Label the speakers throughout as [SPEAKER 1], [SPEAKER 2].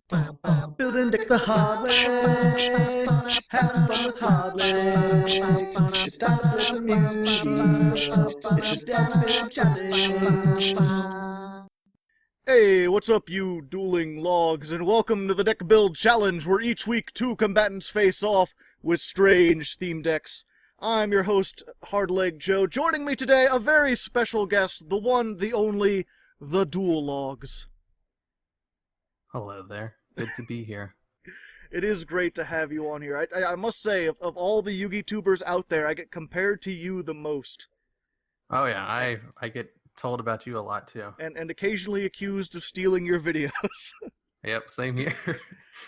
[SPEAKER 1] Build index the hard way. Have fun with Hardleg. It's time to play some Yugioh. It's a damn big challenge. Hey, what's up, you dueling logs, and welcome to the Deck Build Challenge, where each week two combatants face off with strange theme decks. I'm your host, Hardleg Joe. Joining me today, a very special guest, the one, the only, TheDuelLogs.
[SPEAKER 2] Hello there. Good to be here.
[SPEAKER 1] It is great to have you on here. I must say, of all the Yugi-tubers out there, I get compared to you the most.
[SPEAKER 2] Oh yeah, I get told about you a lot too.
[SPEAKER 1] And occasionally accused of stealing your videos.
[SPEAKER 2] Yep, same here.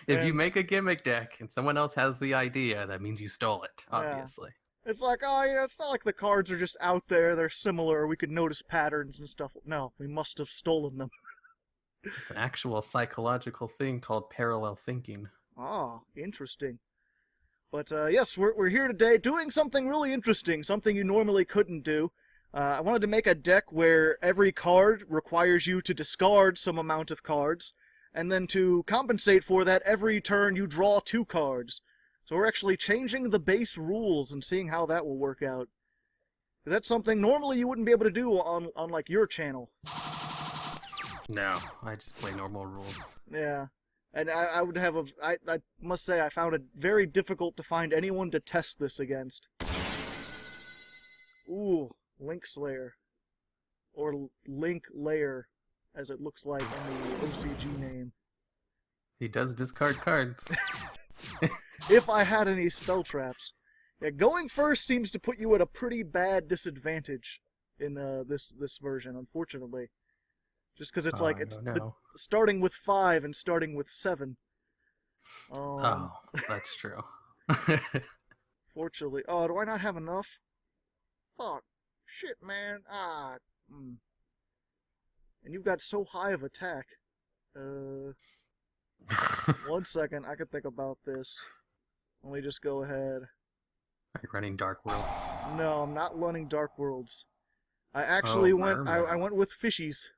[SPEAKER 2] If you make a gimmick deck and someone else has the idea, that means you stole it, obviously.
[SPEAKER 1] Yeah. It's like, oh yeah, it's not like the cards are just out there, they're similar, we could notice patterns and stuff. No, we must have stolen them.
[SPEAKER 2] It's an actual psychological thing called parallel thinking.
[SPEAKER 1] Ah, interesting. But yes, we're here today doing something really interesting, something you normally couldn't do. I wanted to make a deck where every card requires you to discard some amount of cards, and then to compensate for that, every turn you draw 2 cards. So we're actually changing the base rules and seeing how that will work out. Because that's something normally you wouldn't be able to do on like your channel.
[SPEAKER 2] No, I just play normal rules.
[SPEAKER 1] Yeah. And I would have I must say I found it very difficult to find anyone to test this against. Ooh, Link Slayer. Or Link Layer, as it looks like in the OCG name.
[SPEAKER 2] He does discard cards.
[SPEAKER 1] If I had any spell traps. Yeah, going first seems to put you at a pretty bad disadvantage in this version, unfortunately. Just because it's like, it's starting with 5 and starting with 7.
[SPEAKER 2] Oh, that's true.
[SPEAKER 1] Fortunately. Oh, do I not have enough? Fuck. Shit, man. And you've got so high of attack. 1 second, I can think about this. Let me just go ahead.
[SPEAKER 2] Are you running Dark Worlds?
[SPEAKER 1] No, I'm not running Dark Worlds. I actually I went with Fishies.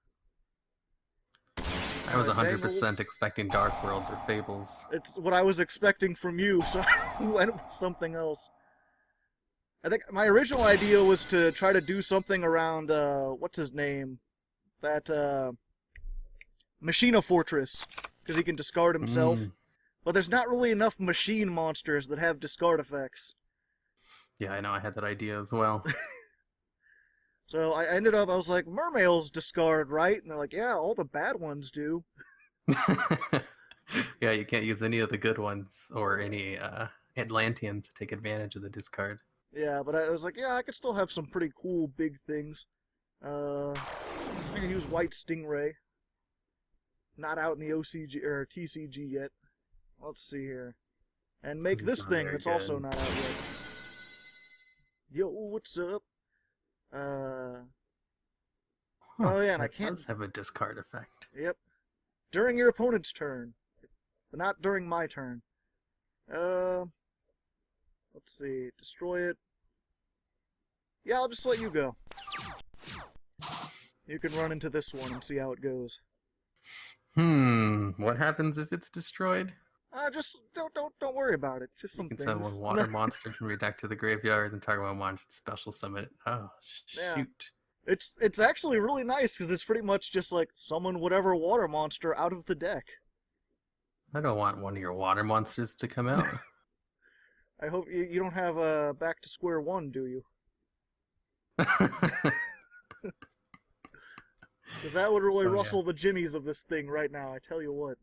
[SPEAKER 2] I was 100% expecting Dark Worlds or Fables.
[SPEAKER 1] It's what I was expecting from you, so I went with something else. I think my original idea was to try to do something around, what's his name? That, Machina Fortress, because he can discard himself. But there's not really enough machine monsters that have discard effects.
[SPEAKER 2] Yeah, I know, I had that idea as well.
[SPEAKER 1] So I was like, Mermails discard, right? And they're like, yeah, all the bad ones do.
[SPEAKER 2] Yeah, you can't use any of the good ones, or any Atlantean to take advantage of the discard.
[SPEAKER 1] Yeah, but I was like, yeah, I could still have some pretty cool big things. I can use White Stingray. Not out in the OCG or TCG yet. Let's see here. And make this thing that's also not out yet. Yo, what's up? Oh yeah, and I can't...
[SPEAKER 2] It does have a discard effect.
[SPEAKER 1] Yep. During your opponent's turn. But not during my turn. Let's see. Destroy it. Yeah, I'll just let you go. You can run into this one and see how it goes.
[SPEAKER 2] What happens if it's destroyed?
[SPEAKER 1] Just don't worry about it. Just some things.
[SPEAKER 2] You can summon one water monster from your deck to the graveyard and target one monster to special summon it. Oh, shoot.
[SPEAKER 1] Yeah. It's actually really nice because it's pretty much just like summon whatever water monster out of the deck.
[SPEAKER 2] I don't want one of your water monsters to come out.
[SPEAKER 1] I hope you don't have back to square one, do you? Because that would really rustle the jimmies of this thing right now, I tell you what.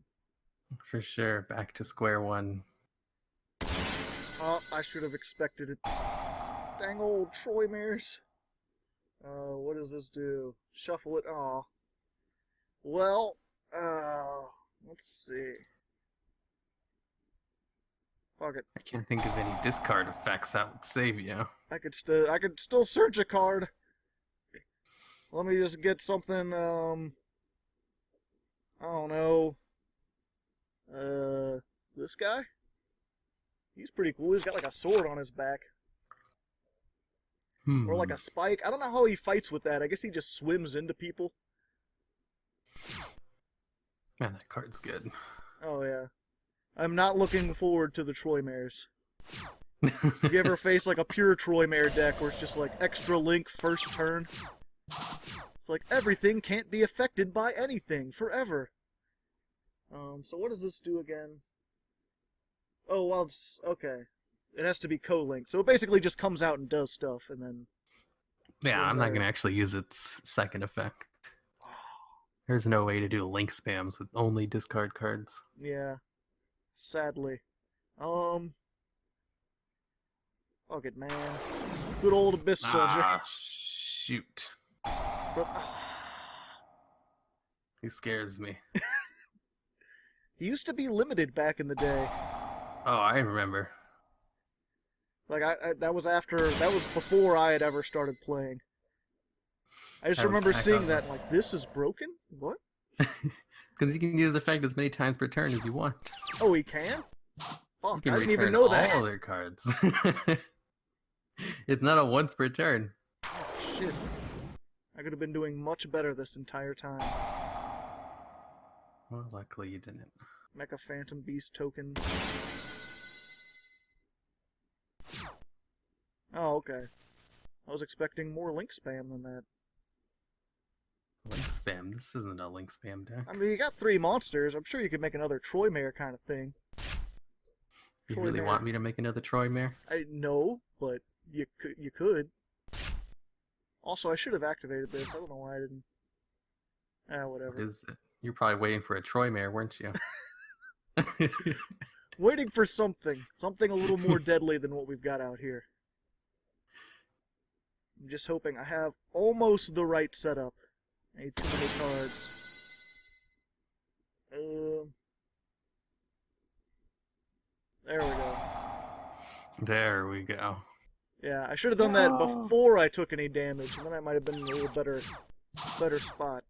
[SPEAKER 2] For sure, back to square one.
[SPEAKER 1] Oh, I should have expected it. Dang old Troy Mares. What does this do? Shuffle it. Aw. Well, let's see. Fuck it.
[SPEAKER 2] I can't think of any discard effects that would save you.
[SPEAKER 1] I could still search a card. Let me just get something, I don't know. This guy? He's pretty cool. He's got like a sword on his back. Or like a spike. I don't know how he fights with that. I guess he just swims into people.
[SPEAKER 2] Man, that card's good.
[SPEAKER 1] Oh yeah. I'm not looking forward to the Troy Mares. If you ever face like a pure Troy Mare deck where it's just like extra link first turn, it's like everything can't be affected by anything forever. So what does this do again? Oh, well, it's okay. It has to be co-linked, so it basically just comes out and does stuff, and then.
[SPEAKER 2] Yeah, I'm not gonna actually use its second effect. There's no way to do link spams with only discard cards.
[SPEAKER 1] Yeah, sadly. Fuck it, man. Good old Abyss Soldier.
[SPEAKER 2] Shoot.
[SPEAKER 1] But,
[SPEAKER 2] He scares me.
[SPEAKER 1] he used to be limited back in the day.
[SPEAKER 2] Oh, I remember.
[SPEAKER 1] Like that was before I had ever started playing. I just remember seeing that and like, this is broken? What?
[SPEAKER 2] Because you can use the effect as many times per turn as you want.
[SPEAKER 1] Oh, he can? Fuck,
[SPEAKER 2] You
[SPEAKER 1] I
[SPEAKER 2] can
[SPEAKER 1] didn't even
[SPEAKER 2] return
[SPEAKER 1] know that.
[SPEAKER 2] all their cards. It's not a once per turn.
[SPEAKER 1] Oh, shit. I could have been doing much better this entire time.
[SPEAKER 2] Well, luckily you didn't.
[SPEAKER 1] Mecha Phantom Beast token. Oh, okay. I was expecting more link spam than that.
[SPEAKER 2] Link spam? This isn't a link spam deck.
[SPEAKER 1] I mean, you got 3 monsters. I'm sure you could make another Troy Mare kind of thing.
[SPEAKER 2] You really want me to make another Troy Mare?
[SPEAKER 1] No, but you could. Also, I should have activated this. I don't know why I didn't. Whatever.
[SPEAKER 2] What is it? You're probably waiting for a Troy Mare, weren't you?
[SPEAKER 1] Waiting for something. Something a little more deadly than what we've got out here. I'm just hoping I have almost the right setup. I need too many cards. There we go.
[SPEAKER 2] There we go.
[SPEAKER 1] Yeah, I should have done that before I took any damage, and then I might have been in a little better spot.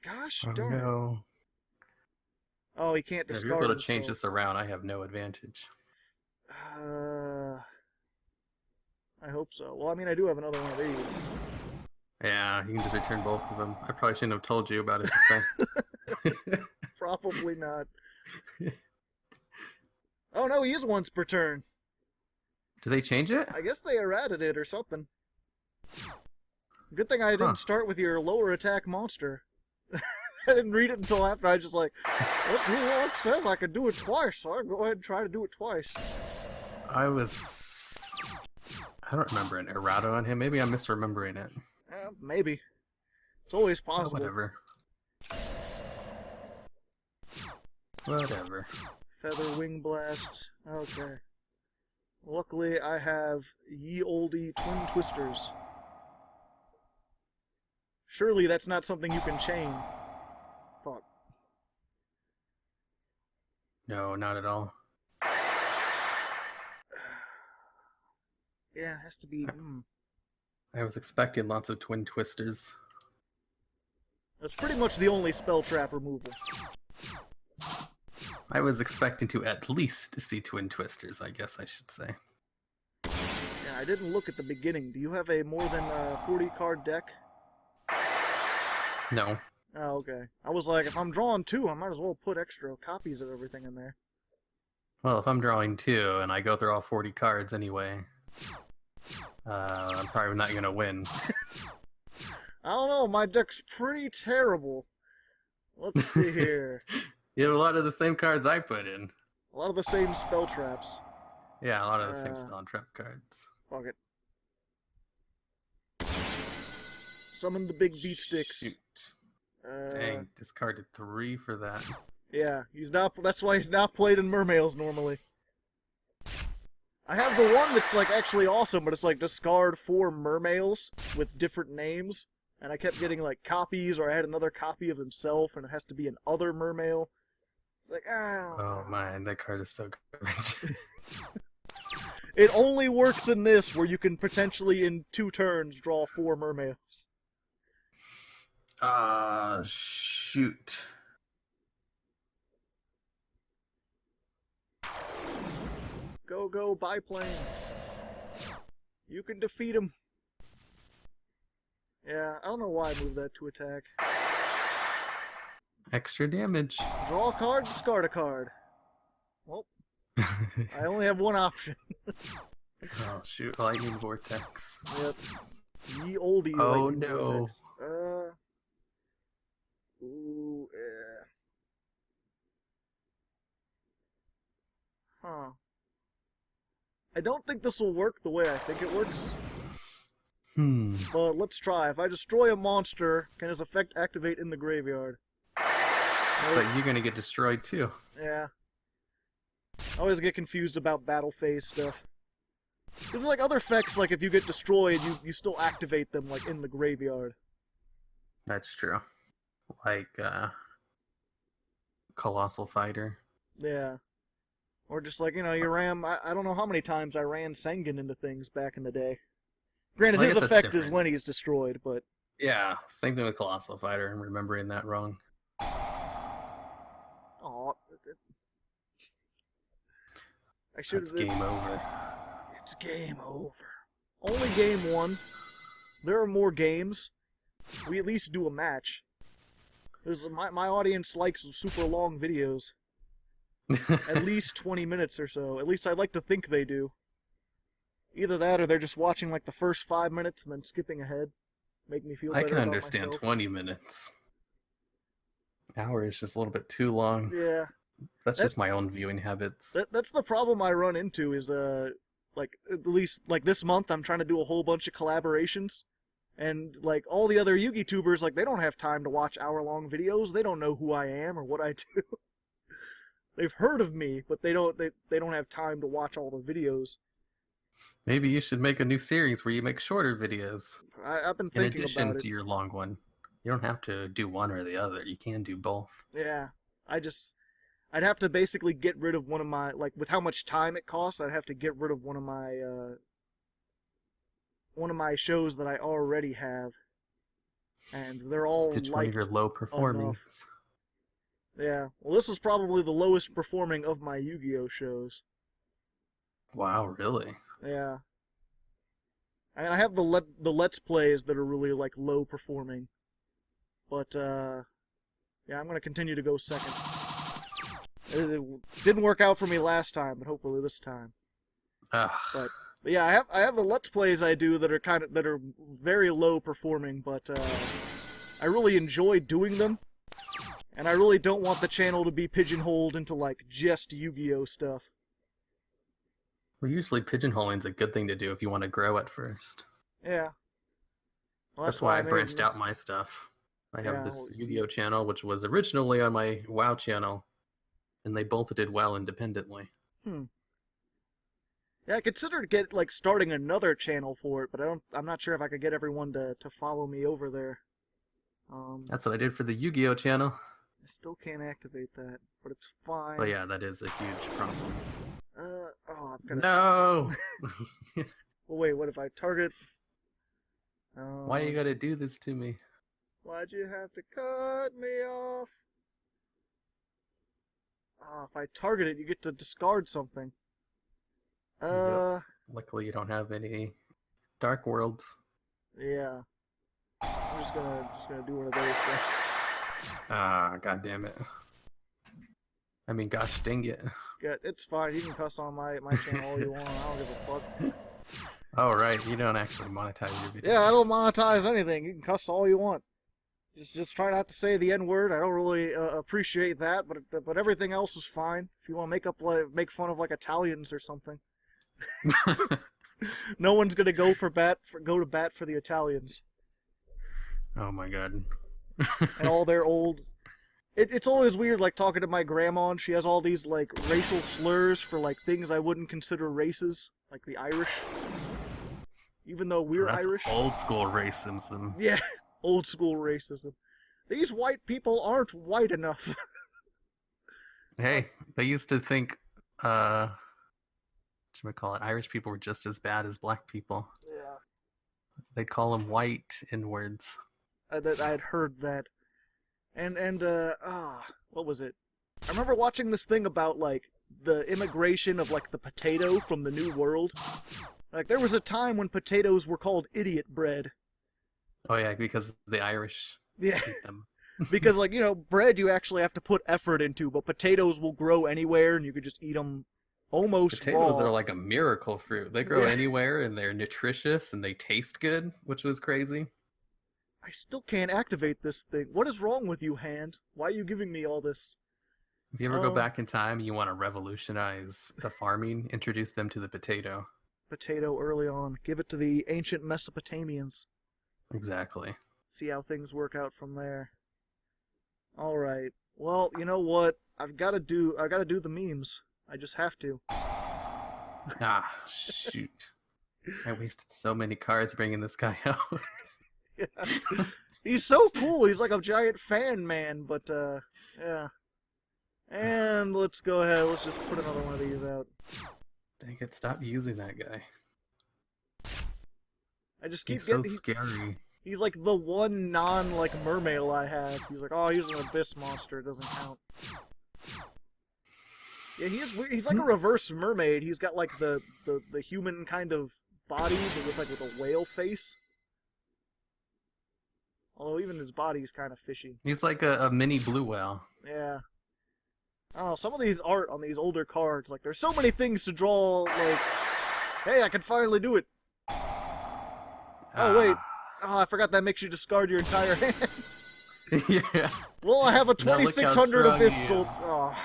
[SPEAKER 1] Gosh darn it.
[SPEAKER 2] No.
[SPEAKER 1] Oh, he can't
[SPEAKER 2] If
[SPEAKER 1] discard
[SPEAKER 2] you're able to change
[SPEAKER 1] himself.
[SPEAKER 2] this around, I have no advantage.
[SPEAKER 1] I hope so. Well, I mean, I do have another one of these.
[SPEAKER 2] Yeah, you can just return both of them. I probably shouldn't have told you about his effect.
[SPEAKER 1] Probably not. Oh no, he is once per turn.
[SPEAKER 2] Do they change it?
[SPEAKER 1] I guess they errated it or something. Good thing I didn't start with your lower attack monster. I didn't read it until after. I just like, well, TheDuelLogs says I could do it twice, so I'll go ahead and try to do it twice.
[SPEAKER 2] I don't remember an errata on him. Maybe I'm misremembering it.
[SPEAKER 1] Maybe. It's always possible.
[SPEAKER 2] Whatever. Whatever.
[SPEAKER 1] Feather Wing Blast. Okay. Luckily, I have Ye Olde Twin Twisters. Surely that's not something you can chain. Fuck.
[SPEAKER 2] No, not at all.
[SPEAKER 1] Yeah, it has to be.
[SPEAKER 2] I was expecting lots of Twin Twisters.
[SPEAKER 1] That's pretty much the only spell trap removal.
[SPEAKER 2] I was expecting to at least see Twin Twisters, I guess I should say.
[SPEAKER 1] Yeah, I didn't look at the beginning. Do you have a more than 40 card deck?
[SPEAKER 2] No.
[SPEAKER 1] Oh, okay. I was like, if I'm drawing 2, I might as well put extra copies of everything in there.
[SPEAKER 2] Well, if I'm drawing 2 and I go through all 40 cards anyway, I'm probably not going to win.
[SPEAKER 1] I don't know, my deck's pretty terrible. Let's see here.
[SPEAKER 2] You have a lot of the same cards I put in.
[SPEAKER 1] A lot of the same spell traps.
[SPEAKER 2] Yeah, a lot of the same spell and trap cards.
[SPEAKER 1] Fuck it. Summon the big beat sticks.
[SPEAKER 2] Shoot. Dang, discarded 3 for that.
[SPEAKER 1] Yeah, he's not. That's why he's not played in Mermails normally. I have the one that's like actually awesome, but it's like discard 4 Mermails with different names, and I kept getting like copies, or I had another copy of himself, and it has to be an other Mermail. It's like,
[SPEAKER 2] Oh man, that card is so garbage.
[SPEAKER 1] It only works in this, where you can potentially in 2 turns draw 4 Mermails.
[SPEAKER 2] Shoot.
[SPEAKER 1] Go, biplane. You can defeat him. Yeah, I don't know why I moved that to attack.
[SPEAKER 2] Extra damage.
[SPEAKER 1] Draw a card, discard a card. Well, I only have one option.
[SPEAKER 2] Oh shoot! Lightning vortex.
[SPEAKER 1] Yep. Ye olde lightning vortex. Ooh, Huh. I don't think this will work the way I think it works. But let's try. If I destroy a monster, can his effect activate in the graveyard?
[SPEAKER 2] But you're gonna get destroyed too.
[SPEAKER 1] Yeah. I always get confused about battle phase stuff. This is like other effects, like if you get destroyed, you still activate them, like, in the graveyard.
[SPEAKER 2] That's true. Like, Colossal Fighter.
[SPEAKER 1] Yeah. Or just like, you know, you ram... I don't know how many times I ran Sengen into things back in the day. Granted,
[SPEAKER 2] Well,
[SPEAKER 1] his effect is when he's destroyed, but...
[SPEAKER 2] Yeah, same thing with Colossal Fighter. I'm remembering that wrong.
[SPEAKER 1] Aw. I should have...
[SPEAKER 2] It's game over.
[SPEAKER 1] It's game over. Only game one. There are more games. We at least do a match. My audience likes super long videos. At least 20 minutes or so. At least I'd like to think they do. Either that or they're just watching like the first 5 minutes and then skipping ahead. Make me feel better
[SPEAKER 2] I can
[SPEAKER 1] about
[SPEAKER 2] understand
[SPEAKER 1] myself.
[SPEAKER 2] 20 minutes. An hour is just a little bit too long.
[SPEAKER 1] Yeah.
[SPEAKER 2] That's just my own viewing habits.
[SPEAKER 1] That's the problem I run into is, like, at least, like, this month I'm trying to do a whole bunch of collaborations. And, like, all the other YouTubers, like, they don't have time to watch hour-long videos. They don't know who I am or what I do. They've heard of me, but they don't have time to watch all the videos.
[SPEAKER 2] Maybe you should make a new series where you make shorter videos.
[SPEAKER 1] I've been thinking about it.
[SPEAKER 2] In addition to your long one. You don't have to do one or the other. You can do both.
[SPEAKER 1] Yeah. I'd have to basically get rid of one of my, like, with how much time it costs, I'd have to get rid of one of my shows that I already have. And they're all
[SPEAKER 2] liked one of your low performings.
[SPEAKER 1] Yeah. Well, this is probably the lowest performing of my Yu-Gi-Oh shows.
[SPEAKER 2] Wow, really?
[SPEAKER 1] Yeah. I mean, I have the Let's Plays that are really, like, low performing. But, yeah, I'm going to continue to go second. It didn't work out for me last time, but hopefully this time. But yeah, I have the Let's Plays I do that are very low performing, but I really enjoy doing them. And I really don't want the channel to be pigeonholed into, like, just Yu-Gi-Oh stuff.
[SPEAKER 2] Well, usually pigeonholing's a good thing to do if you want to grow at first.
[SPEAKER 1] Yeah. Well,
[SPEAKER 2] that's why I branched out my stuff. I have this Yu-Gi-Oh channel, which was originally on my WoW channel, and they both did well independently.
[SPEAKER 1] Yeah, I considered starting another channel for it, but I'm not sure if I could get everyone to follow me over there.
[SPEAKER 2] That's what I did for the Yu-Gi-Oh channel.
[SPEAKER 1] I still can't activate that, but it's fine.
[SPEAKER 2] But yeah, that is a huge problem.
[SPEAKER 1] I'm gonna...
[SPEAKER 2] No!
[SPEAKER 1] Well, wait, what if I target...
[SPEAKER 2] Why you gotta do this to me?
[SPEAKER 1] Why'd you have to cut me off? If I target it, you get to discard something.
[SPEAKER 2] Yep. Luckily you don't have any Dark Worlds.
[SPEAKER 1] Yeah. I'm just gonna do one of those things.
[SPEAKER 2] God damn it. I mean, gosh dang it.
[SPEAKER 1] Yeah, it's fine. You can cuss on my channel all you want. I don't give a fuck.
[SPEAKER 2] Oh, right. You don't actually monetize your videos.
[SPEAKER 1] Yeah, I don't monetize anything. You can cuss all you want. Just try not to say the N-word. I don't really appreciate that, but everything else is fine. If you want to make fun of, like, Italians or something. No one's gonna go to bat for the Italians.
[SPEAKER 2] Oh my god.
[SPEAKER 1] And all their old... It's always weird, like, talking to my grandma, and she has all these, like, racial slurs for, like, things I wouldn't consider races, like the Irish. Even though we're Irish.
[SPEAKER 2] Old school racism.
[SPEAKER 1] Yeah, old school racism. These white people aren't white enough.
[SPEAKER 2] Hey, they used to think, Irish people were just as bad as black people.
[SPEAKER 1] Yeah.
[SPEAKER 2] They'd call them white in words.
[SPEAKER 1] I had heard that. And what was it? I remember watching this thing about, like, the immigration of, like, the potato from the New World. Like, there was a time when potatoes were called idiot bread.
[SPEAKER 2] Oh yeah, because the Irish eat them.
[SPEAKER 1] Because, like, bread you actually have to put effort into, but potatoes will grow anywhere, and you could just eat them almost
[SPEAKER 2] Potatoes
[SPEAKER 1] raw.
[SPEAKER 2] are like a miracle fruit. They grow anywhere, and they're nutritious, and they taste good, which was crazy.
[SPEAKER 1] I still can't activate this thing. What is wrong with you, hand? Why are you giving me all this?
[SPEAKER 2] If you ever go back in time and you want to revolutionize the farming, introduce them to the potato.
[SPEAKER 1] Potato early on. Give it to the ancient Mesopotamians.
[SPEAKER 2] Exactly.
[SPEAKER 1] See how things work out from there. Alright. Well, you know what? I've gotta do the memes. I just have to.
[SPEAKER 2] Ah, shoot. I wasted so many cards bringing this guy out.
[SPEAKER 1] Yeah. He's so cool. He's like a giant fan man, but, yeah. And let's go ahead. Let's just put another one of these out.
[SPEAKER 2] Dang it, stop using that guy.
[SPEAKER 1] I just keep
[SPEAKER 2] He's
[SPEAKER 1] getting...
[SPEAKER 2] so scary.
[SPEAKER 1] He's like the one mermail I have. He's like, oh, he's an abyss monster. It doesn't count. Yeah, he is weird. He's like a reverse mermaid. He's got like the human kind of body, but with a whale face. Although even his body's kind of fishy.
[SPEAKER 2] He's like a mini blue whale.
[SPEAKER 1] Yeah. I don't know, some of these art on these older cards, like, there's so many things to draw, like, hey, I can finally do it. Oh, wait. Oh, I forgot that makes you discard your entire hand.
[SPEAKER 2] Yeah.
[SPEAKER 1] Well, I have a 2600 Abyss Soul. Oh.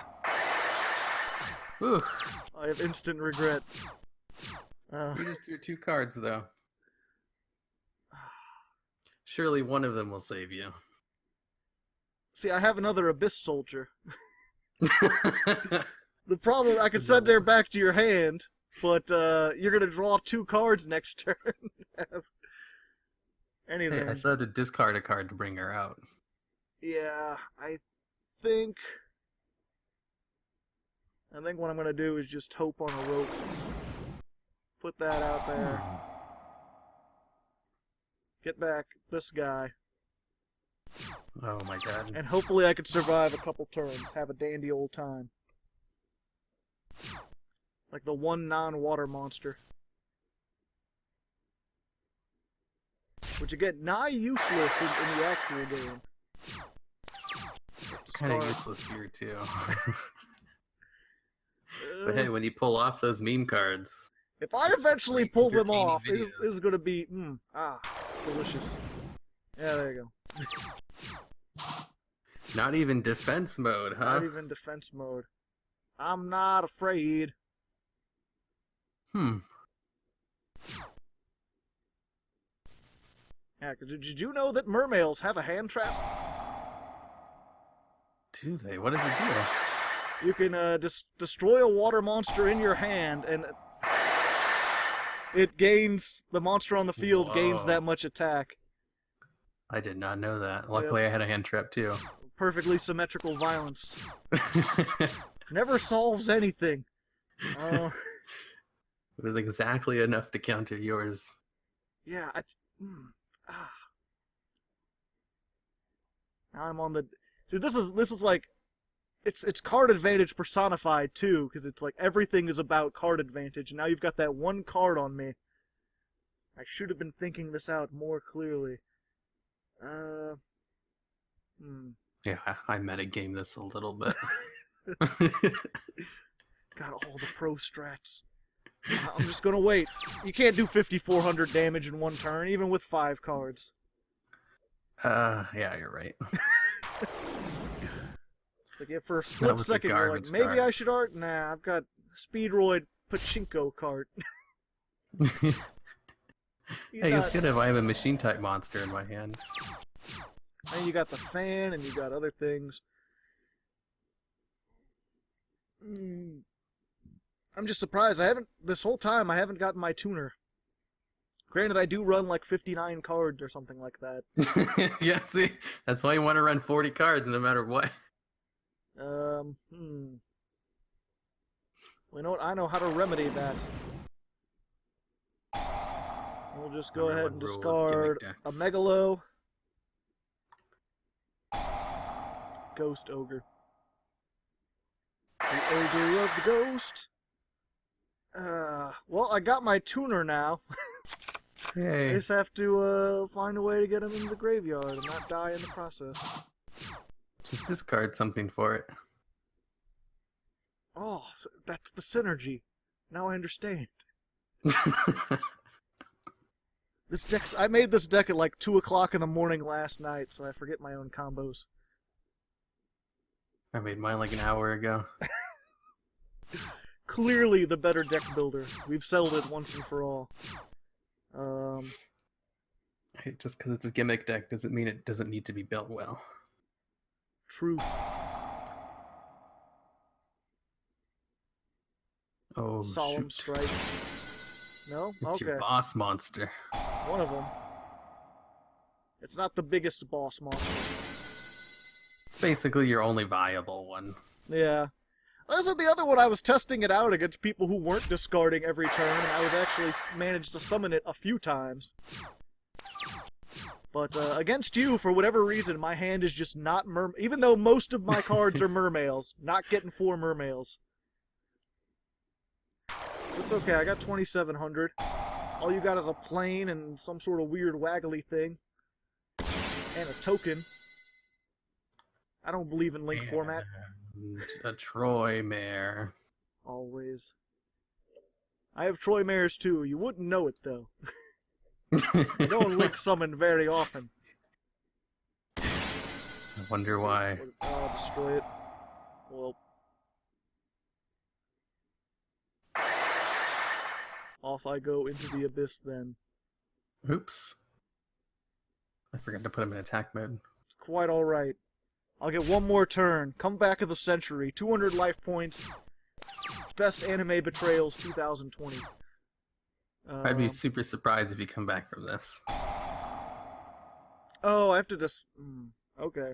[SPEAKER 2] Ooh.
[SPEAKER 1] I have instant regret.
[SPEAKER 2] You just drew 2 cards, though. Surely one of them will save you.
[SPEAKER 1] See, I have another Abyss Soldier. The problem, I could send her back to your hand, but you're going to draw 2 cards next turn. Anything.
[SPEAKER 2] Hey, I still have to discard a card to bring her out.
[SPEAKER 1] Yeah, I think what I'm going to do is just hope on a rope. Put that out there. Get back this guy.
[SPEAKER 2] Oh my god.
[SPEAKER 1] And hopefully I could survive a couple turns. Have a dandy old time. Like the one non-water monster. Which again, nigh useless in the actual game.
[SPEAKER 2] It's kind of useless here too. But hey, when you pull off those meme cards...
[SPEAKER 1] If I eventually pull them off, it is going to be... delicious. Yeah, there you go.
[SPEAKER 2] Not even defense mode, huh?
[SPEAKER 1] Not even defense mode. I'm not afraid.
[SPEAKER 2] Yeah,
[SPEAKER 1] did you know that mermaids have a hand trap?
[SPEAKER 2] Do they? What does it do?
[SPEAKER 1] You can destroy a water monster in your hand, and it gains... The monster on the field gains that much attack.
[SPEAKER 2] I did not know that. Luckily, I had a hand trap too.
[SPEAKER 1] Perfectly symmetrical violence. Never solves anything.
[SPEAKER 2] It was exactly enough to counter yours.
[SPEAKER 1] Yeah, Now I'm on the... Dude, this is like... It's card advantage personified, too, because it's like everything is about card advantage, and now you've got that one card on me. I should have been thinking this out more clearly.
[SPEAKER 2] Yeah, I metagame this a little bit.
[SPEAKER 1] Got all the pro strats. I'm just gonna wait. You can't do 5,400 damage in one turn, even with 5 cards.
[SPEAKER 2] Yeah, you're right.
[SPEAKER 1] Like, yeah, for a split second, you're like, maybe I should art? Nah, I've got Speedroid Pachinko card.
[SPEAKER 2] Hey, it's good if I have a machine-type monster in my hand.
[SPEAKER 1] And you got the fan, and you got other things. I'm just surprised. This whole time, I haven't gotten my tuner. Granted, I do run like 59 cards or something like that.
[SPEAKER 2] Yeah, see? That's why you want to run 40 cards no matter what.
[SPEAKER 1] Well, you know what? I know how to remedy that. We'll just go ahead and discard a Megalo. Ghost Ogre. The Ogre of the Ghost. Well, I got my tuner now.
[SPEAKER 2] Yay.
[SPEAKER 1] I just have to find a way to get him in the graveyard and not die in the process.
[SPEAKER 2] Just discard something for it.
[SPEAKER 1] Oh, so that's the synergy. Now I understand. I made this deck at like 2 o'clock in the morning last night, so I forget my own combos.
[SPEAKER 2] I made mine like an hour ago.
[SPEAKER 1] Clearly the better deck builder. We've settled it once and for all.
[SPEAKER 2] Just because it's a gimmick deck doesn't mean it doesn't need to be built well.
[SPEAKER 1] Truth.
[SPEAKER 2] Oh,
[SPEAKER 1] Solemn
[SPEAKER 2] shoot.
[SPEAKER 1] Strike. No?
[SPEAKER 2] It's
[SPEAKER 1] Okay.
[SPEAKER 2] your boss monster.
[SPEAKER 1] One of them. It's not the biggest boss monster.
[SPEAKER 2] It's basically your only viable one.
[SPEAKER 1] Yeah. This is the other one. I was testing it out against people who weren't discarding every turn, and I was actually managed to summon it a few times. But against you, for whatever reason, my hand is just not even though most of my cards are mermails, not getting 4 mermails. It's okay, I got 2,700. All you got is a plane and some sort of weird waggly thing. And a token. I don't believe in link format.
[SPEAKER 2] A Troy mare.
[SPEAKER 1] Always. I have Troy mares too. You wouldn't know it though. I don't link summon very often.
[SPEAKER 2] I wonder why.
[SPEAKER 1] I'll destroy it. Well. Off I go into the abyss then.
[SPEAKER 2] Oops. I forgot to put him in attack mode.
[SPEAKER 1] It's quite alright. I'll get one more turn. Come back of the century. 200 life points. Best anime betrayals 2020.
[SPEAKER 2] I'd be super surprised if you come back from this.
[SPEAKER 1] Oh, I have to just... okay.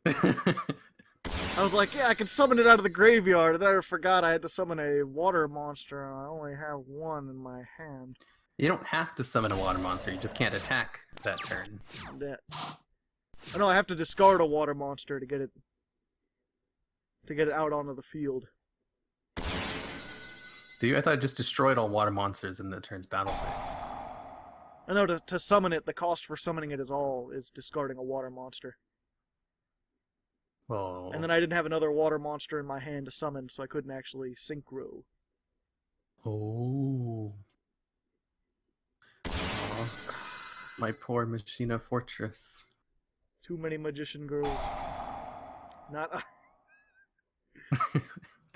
[SPEAKER 1] I was like, yeah, I can summon it out of the graveyard, and then I forgot I had to summon a water monster, and I only have one in my hand.
[SPEAKER 2] You don't have to summon a water monster, you just can't attack that turn.
[SPEAKER 1] Oh, no, I have to discard a water monster to get it out onto the field.
[SPEAKER 2] Do you? I thought I just destroyed all water monsters in the turn's battle phase.
[SPEAKER 1] I know to summon it, the cost for summoning it is discarding a water monster.
[SPEAKER 2] Oh.
[SPEAKER 1] And then I didn't have another water monster in my hand to summon, so I couldn't actually synchro.
[SPEAKER 2] Oh. My poor Machina Fortress.
[SPEAKER 1] Too many magician girls. Not.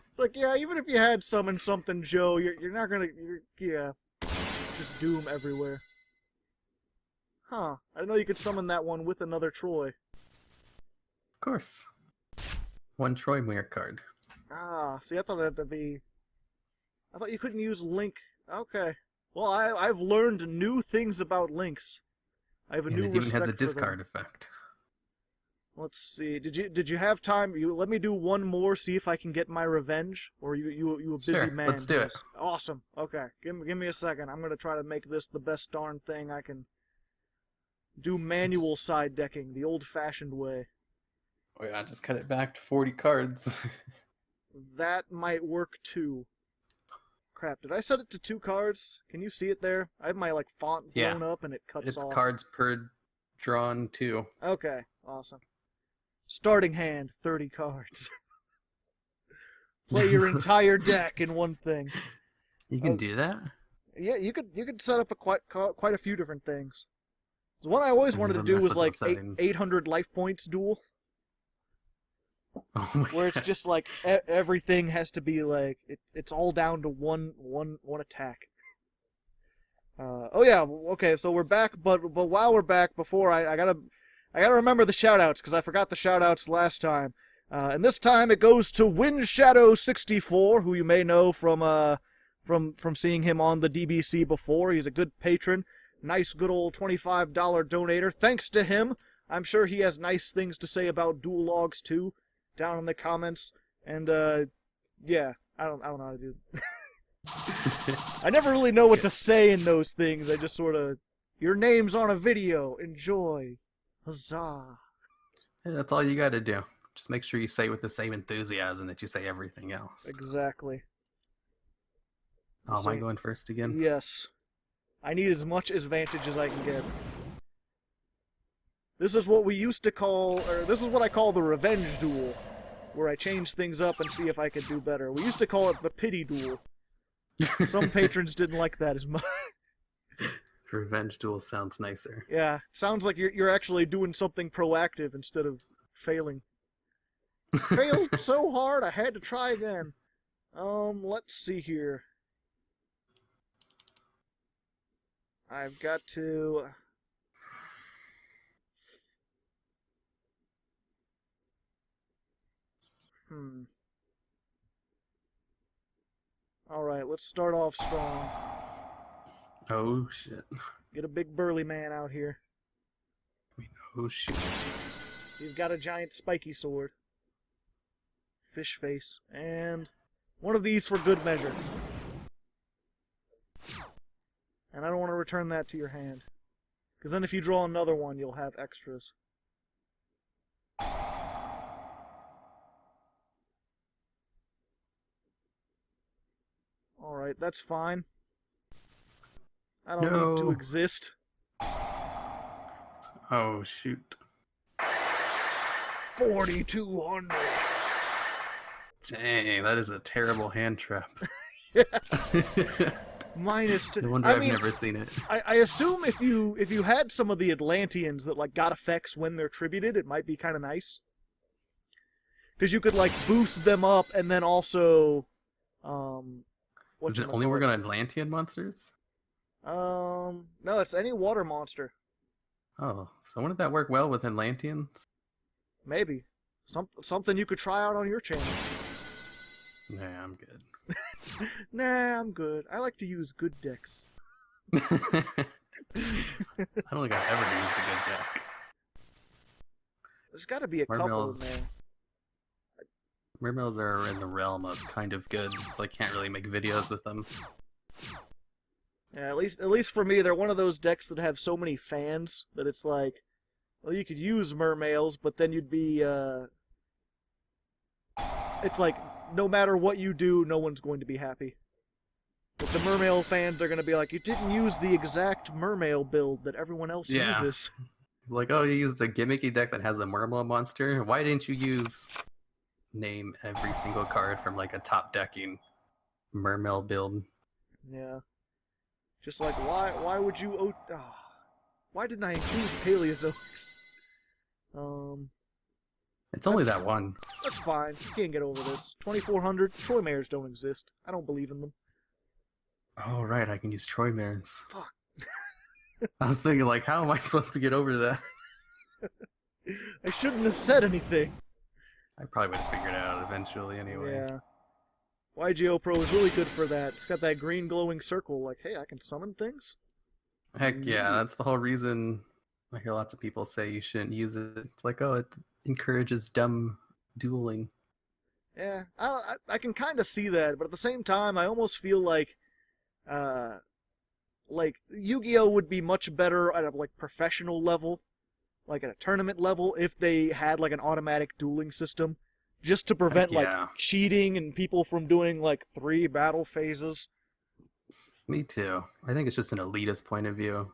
[SPEAKER 1] It's like, yeah, even if you had summoned something, Joe, you're not gonna. Yeah. Just doom everywhere. Huh. I didn't know you could summon that one with another Troy.
[SPEAKER 2] Of course. One Troy Mirror card.
[SPEAKER 1] Ah, see, I thought it had to be... I thought you couldn't use Link. Okay. Well, I've learned new things about Links. I have a new respect for them.
[SPEAKER 2] It even has a discard effect.
[SPEAKER 1] Let's see. Did you have time? Let me do one more. See if I can get my revenge. Or you a busy
[SPEAKER 2] sure,
[SPEAKER 1] man?
[SPEAKER 2] Let's do it.
[SPEAKER 1] Awesome. Okay. Give me a second. I'm gonna try to make this the best darn thing I can. Do manual side decking the old-fashioned way.
[SPEAKER 2] Oh yeah, just cut it back to 40 cards.
[SPEAKER 1] That might work too. Crap, did I set it to 2 cards? Can you see it there? I have my font blown up and it cuts off.
[SPEAKER 2] It's cards per drawn too.
[SPEAKER 1] Okay, awesome. Starting hand, 30 cards. Play your entire deck in one thing.
[SPEAKER 2] You can do that?
[SPEAKER 1] Yeah, you could set up quite a few different things. The one I always wanted to do was 800 life points duel.
[SPEAKER 2] Oh my
[SPEAKER 1] where it's
[SPEAKER 2] God.
[SPEAKER 1] just everything has to be it's all down to one attack. Oh yeah, okay, so we're back, but while we're back, before I gotta remember the shoutouts because I forgot the shoutouts last time, and this time it goes to WindShadow64, who you may know from seeing him on the DBC before. He's a good patron, nice good old $25 donator. Thanks to him, I'm sure he has nice things to say about Duel Logs too. Down in the comments, and yeah, I don't know how to do it. I never really know what to say in those things. I just sort of, your name's on a video, enjoy, huzzah.
[SPEAKER 2] Yeah, that's all you got to do. Just make sure you say it with the same enthusiasm that you say everything else.
[SPEAKER 1] Exactly.
[SPEAKER 2] Oh, am I going first again?
[SPEAKER 1] Yes. I need as much advantage as I can get. This is what we used to call, or this is what I call the revenge duel, where I change things up and see if I could do better. We used to call it the pity duel. Some patrons didn't like that as much.
[SPEAKER 2] Revenge duel sounds nicer.
[SPEAKER 1] Yeah, sounds like you're actually doing something proactive instead of failing. Failed so hard, I had to try again. Let's see here. I've got to... Alright, let's start off strong.
[SPEAKER 2] Oh, shit.
[SPEAKER 1] Get a big burly man out here.
[SPEAKER 2] Oh, shit.
[SPEAKER 1] He's got a giant spiky sword. Fish face. And one of these for good measure. And I don't want to return that to your hand. Because then if you draw another one, you'll have extras. Alright, that's fine. I don't need to exist.
[SPEAKER 2] Oh, shoot.
[SPEAKER 1] 4,200!
[SPEAKER 2] Dang, that is a terrible hand trap.
[SPEAKER 1] Minus
[SPEAKER 2] No wonder I've never seen it.
[SPEAKER 1] I assume if you had some of the Atlanteans that like got effects when they're tributed, it might be kind of nice. Because you could like boost them up and then also,
[SPEAKER 2] Does it only work on Atlantean monsters?
[SPEAKER 1] No, it's any water monster.
[SPEAKER 2] Oh, so wouldn't that work well with Atlanteans?
[SPEAKER 1] Maybe. Something you could try out on your channel.
[SPEAKER 2] Nah, I'm good.
[SPEAKER 1] Nah, I'm good. I like to use good decks.
[SPEAKER 2] I don't think I've ever used a good deck.
[SPEAKER 1] There's got to be a couple in there.
[SPEAKER 2] Mermails are in the realm of kind of good, so I can't really make videos with them.
[SPEAKER 1] Yeah, at least for me, they're one of those decks that have so many fans that it's like, well, you could use mermails, but then you'd be, it's like, no matter what you do, no one's going to be happy. With the mermail fans, they're going to be like, you didn't use the exact mermail build that everyone else uses.
[SPEAKER 2] It's like, oh, you used a gimmicky deck that has a mermail monster? Why didn't you use... name every single card from like a top decking mermail build?
[SPEAKER 1] Yeah. Just like, why would you... why didn't I include Paleozoics?
[SPEAKER 2] It's only that one.
[SPEAKER 1] That's fine. You can't get over this. 2,400. Troy mares don't exist. I don't believe in them.
[SPEAKER 2] Oh, right. I can use Troy mares.
[SPEAKER 1] Fuck.
[SPEAKER 2] I was thinking, like, how am I supposed to get over that?
[SPEAKER 1] I shouldn't have said anything.
[SPEAKER 2] I probably would have figured it out eventually anyway.
[SPEAKER 1] Yeah. Yugioh Pro is really good for that. It's got that green glowing circle, like, hey, I can summon things?
[SPEAKER 2] Heck yeah, that's the whole reason I hear lots of people say you shouldn't use it. It's like, oh, it encourages dumb dueling.
[SPEAKER 1] Yeah, I can kind of see that, but at the same time, I almost feel like Yu-Gi-Oh would be much better at a like professional level, like at a tournament level, if they had like an automatic dueling system, just to prevent like cheating and people from doing like 3 battle phases.
[SPEAKER 2] Me too. I think it's just an elitist point of view.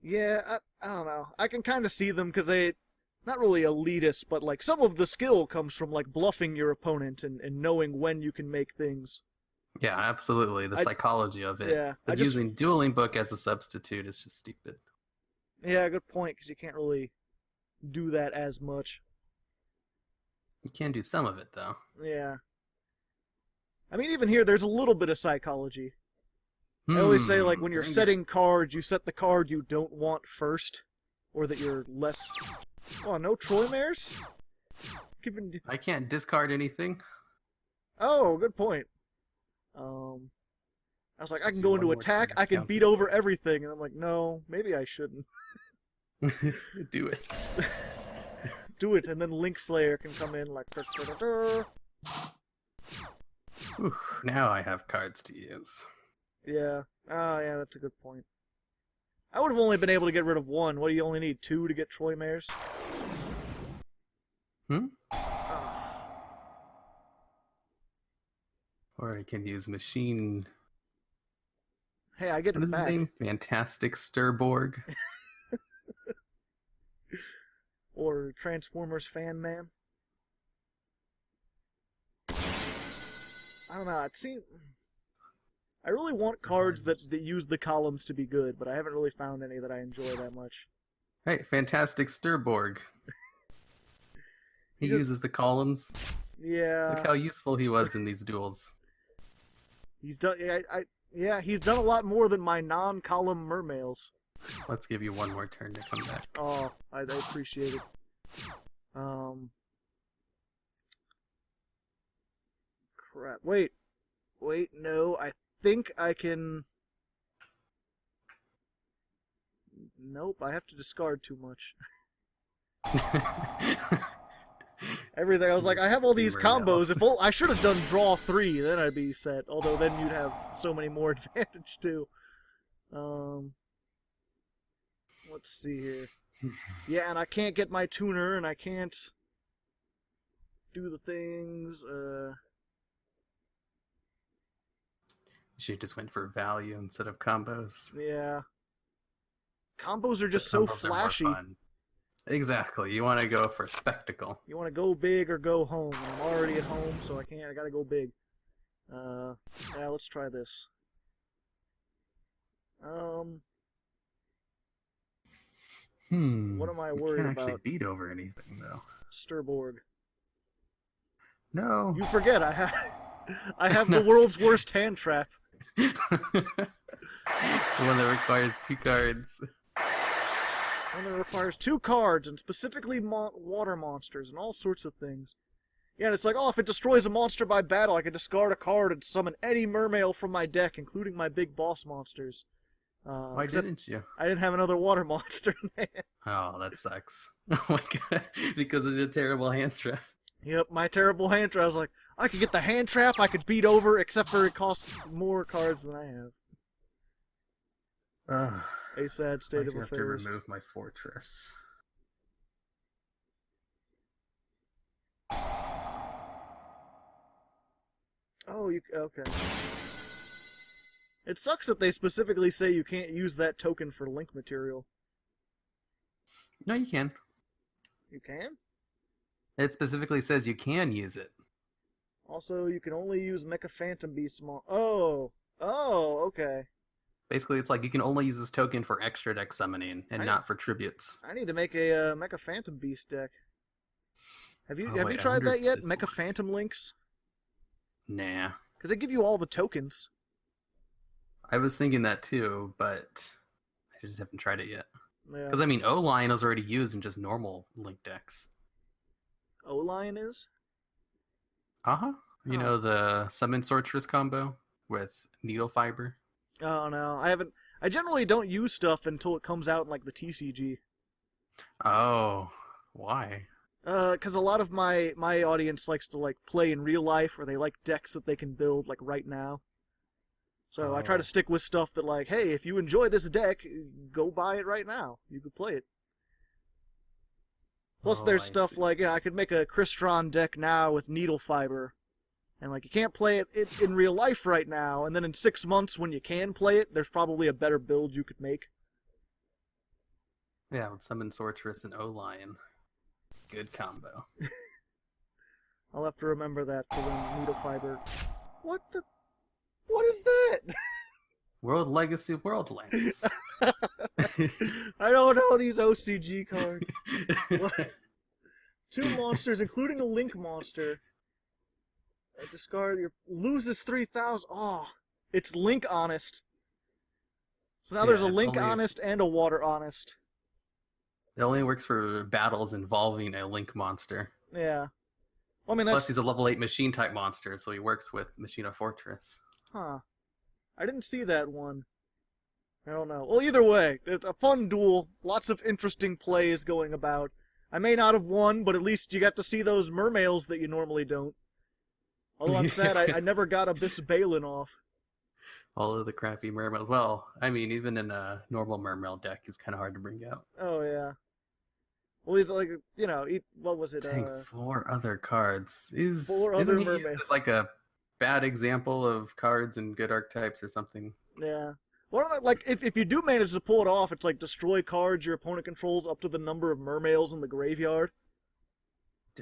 [SPEAKER 1] Yeah, I don't know. I can kind of see them because they, not really elitist, but like some of the skill comes from like bluffing your opponent and knowing when you can make things.
[SPEAKER 2] Yeah, absolutely. The psychology of it.
[SPEAKER 1] Yeah,
[SPEAKER 2] but using Dueling Book as a substitute is just stupid.
[SPEAKER 1] Yeah, good point, because you can't really do that as much.
[SPEAKER 2] You can do some of it, though.
[SPEAKER 1] Yeah. I mean, even here, there's a little bit of psychology. I always say, like, when you're setting cards, you set the card you don't want first, or that you're less... Oh, no Troy mares?
[SPEAKER 2] I can't discard anything.
[SPEAKER 1] Oh, good point. I was like, I can go into attack, I can beat over everything, and I'm like, no, maybe I shouldn't.
[SPEAKER 2] Do it.
[SPEAKER 1] Do it, and then Link Slayer can come in like...
[SPEAKER 2] Ooh, now I have cards to use.
[SPEAKER 1] Yeah. Oh, yeah, that's a good point. I would have only been able to get rid of 1. What do you only need? 2 to get Troy mares?
[SPEAKER 2] Or I can use Machine...
[SPEAKER 1] Hey, I get it back.
[SPEAKER 2] What is his name? Fantastic Sturborg.
[SPEAKER 1] or Transformers fan man. I don't know. I really want cards that use the columns to be good, but I haven't really found any that I enjoy that much.
[SPEAKER 2] Hey, Fantastic Sturborg. He uses the columns.
[SPEAKER 1] Yeah.
[SPEAKER 2] Look how useful he was in these duels.
[SPEAKER 1] He's done. Yeah, he's done a lot more than my non-column mermails.
[SPEAKER 2] Let's give you one more turn to come back.
[SPEAKER 1] Oh, I appreciate it. Crap. Wait, no, I think I can... Nope, I have to discard too much. Everything, I was like, I have all these combos, I should have done draw 3, then I'd be set, although then you'd have so many more advantage too. Let's see here. Yeah, and I can't get my tuner, and I can't do the things,
[SPEAKER 2] You should just went for value instead of combos.
[SPEAKER 1] Yeah. Combos are just so flashy.
[SPEAKER 2] Exactly. You want to go for spectacle.
[SPEAKER 1] You want to go big or go home. I'm already at home, so I gotta go big. Yeah, let's try this.
[SPEAKER 2] What
[SPEAKER 1] am I worried
[SPEAKER 2] can't
[SPEAKER 1] about?
[SPEAKER 2] Actually beat over anything though.
[SPEAKER 1] Sturborg.
[SPEAKER 2] No.
[SPEAKER 1] You forget I have the world's worst hand trap.
[SPEAKER 2] The one that requires 2 cards.
[SPEAKER 1] One that requires 2 cards, and specifically water monsters, and all sorts of things. Yeah, and it's like, oh, if it destroys a monster by battle, I can discard a card and summon any mermail from my deck, including my big boss monsters.
[SPEAKER 2] Why didn't you?
[SPEAKER 1] I didn't have another water monster, man.
[SPEAKER 2] Oh, that sucks. Oh my god, because of the terrible hand trap.
[SPEAKER 1] Yep, my terrible hand trap. I was like, I could get the hand trap, I could beat over, except for it costs more cards than I have. A sad state of affairs.
[SPEAKER 2] I have to remove my fortress.
[SPEAKER 1] Oh, okay. It sucks that they specifically say you can't use that token for link material.
[SPEAKER 2] No, you can.
[SPEAKER 1] You can?
[SPEAKER 2] It specifically says you can use it.
[SPEAKER 1] Also, you can only use Mecha Phantom Beast Oh, okay.
[SPEAKER 2] Basically, it's like you can only use this token for extra deck summoning and not for tributes.
[SPEAKER 1] I need to make a Mecha Phantom Beast deck. Have you tried that yet? Mecha Phantom Links?
[SPEAKER 2] Nah.
[SPEAKER 1] Because they give you all the tokens.
[SPEAKER 2] I was thinking that too, but I just haven't tried it yet. Because,
[SPEAKER 1] Yeah.
[SPEAKER 2] I mean, O-Lion is already used in just normal Link decks.
[SPEAKER 1] O-Lion is?
[SPEAKER 2] Uh-huh. You know the Summon Sorceress combo with Needle Fiber?
[SPEAKER 1] Oh, no. I generally don't use stuff until it comes out in, like, the TCG.
[SPEAKER 2] Oh. Why?
[SPEAKER 1] Because a lot of my audience likes to, like, play in real life, or they like decks that they can build, like, right now. So I try to stick with stuff that, like, hey, if you enjoy this deck, go buy it right now. You could play it. Plus, there's stuff like, I could make a Crystron deck now with Needle Fiber. And, like, you can't play it in real life right now, and then in 6 months when you can play it, there's probably a better build you could make.
[SPEAKER 2] Yeah, with Summon Sorceress and O-Lion. Good combo.
[SPEAKER 1] I'll have to remember that for when Needle Fiber... What is that?
[SPEAKER 2] World Legacy Worldlands.
[SPEAKER 1] I don't know these OCG cards. What? 2 monsters, including a Link monster. Discard loses 3,000. Oh, it's Link Honest. So now there's a Link Honest and a Water Honest.
[SPEAKER 2] It only works for battles involving a Link monster.
[SPEAKER 1] Yeah. Well, I mean,
[SPEAKER 2] Plus, he's a level 8 machine type monster, so he works with Machina Fortress.
[SPEAKER 1] Huh. I didn't see that one. I don't know. Well, either way, it's a fun duel. Lots of interesting plays going about. I may not have won, but at least you got to see those mermails that you normally don't. Although I'm sad I never got Abyss Balin off.
[SPEAKER 2] All of the crappy mermails. Well, I mean, even in a normal mermail deck, it's kind of hard to bring out.
[SPEAKER 1] Oh, yeah. Well, he's like, what was it?
[SPEAKER 2] 4 other cards.
[SPEAKER 1] 4 other mermaids.
[SPEAKER 2] Like a bad example of cards and good archetypes or something.
[SPEAKER 1] Yeah. Well, like if you do manage to pull it off, it's like destroy cards your opponent controls up to the number of mermails in the graveyard.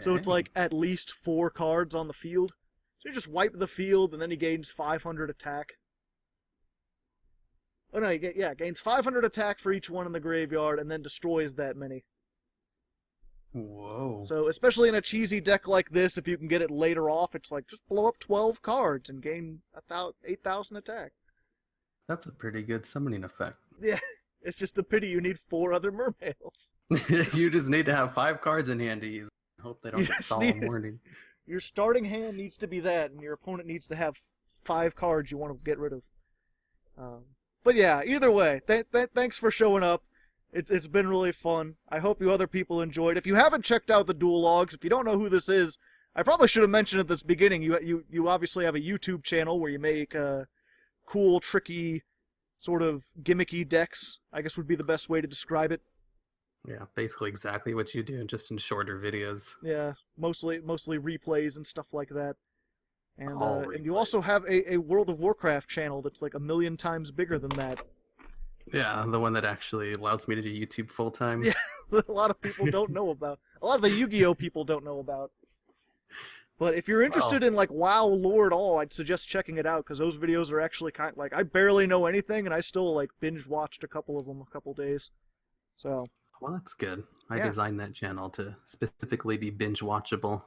[SPEAKER 1] So it's
[SPEAKER 2] Dang.
[SPEAKER 1] like at least 4 cards on the field. So you just wipe the field, and then he gains 500 attack. Oh no, gains 500 attack for each one in the graveyard, and then destroys that many.
[SPEAKER 2] Whoa.
[SPEAKER 1] So especially in a cheesy deck like this, if you can get it later off, it's like just blow up 12 cards and gain 8,000 attack.
[SPEAKER 2] That's a pretty good summoning effect.
[SPEAKER 1] Yeah, it's just a pity you need 4 other mermails.
[SPEAKER 2] You just need to have 5 cards in hand to use. Hope they don't get solemn warning.
[SPEAKER 1] Your starting hand needs to be that, and your opponent needs to have 5 cards you want to get rid of. But yeah, either way, thanks for showing up. It's been really fun. I hope you other people enjoyed. If you haven't checked out the Duel Logs, if you don't know who this is, I probably should have mentioned at this beginning. You obviously have a YouTube channel where you make cool, tricky, sort of gimmicky decks, I guess would be the best way to describe it.
[SPEAKER 2] Yeah, basically exactly what you do, just in shorter videos.
[SPEAKER 1] Yeah, mostly replays and stuff like that. And
[SPEAKER 2] All
[SPEAKER 1] and you also have a World of Warcraft channel that's like 1,000,000 times bigger than that.
[SPEAKER 2] Yeah, the one that actually allows me to do YouTube full time.
[SPEAKER 1] Yeah, a lot of people don't know about. A lot of the Yu-Gi-Oh people don't know about. But if you're interested in like WoW lore at all, I'd suggest checking it out, because those videos are actually kind of like, I barely know anything, and I still like binge watched a couple of them a couple days. So.
[SPEAKER 2] Well, that's good. I
[SPEAKER 1] Yeah.
[SPEAKER 2] designed that channel to specifically be binge watchable.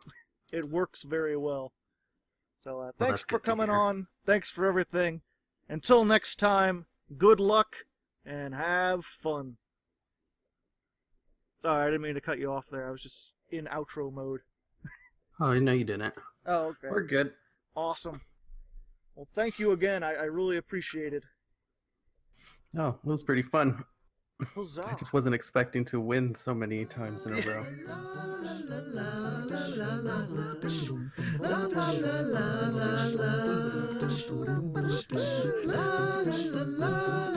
[SPEAKER 1] It works very well. So
[SPEAKER 2] Well,
[SPEAKER 1] thanks
[SPEAKER 2] that's
[SPEAKER 1] for
[SPEAKER 2] good to
[SPEAKER 1] coming
[SPEAKER 2] hear.
[SPEAKER 1] on. Thanks for everything. Until next time, good luck and have fun. Sorry, I didn't mean to cut you off there. I was just in outro mode.
[SPEAKER 2] Oh, no, you didn't.
[SPEAKER 1] Oh, okay.
[SPEAKER 2] We're good.
[SPEAKER 1] Awesome. Well, thank you again. I really appreciate it.
[SPEAKER 2] Oh, it was pretty fun.
[SPEAKER 1] Huzzah.
[SPEAKER 2] I just wasn't expecting to win so many times in a row.
[SPEAKER 3] La la la la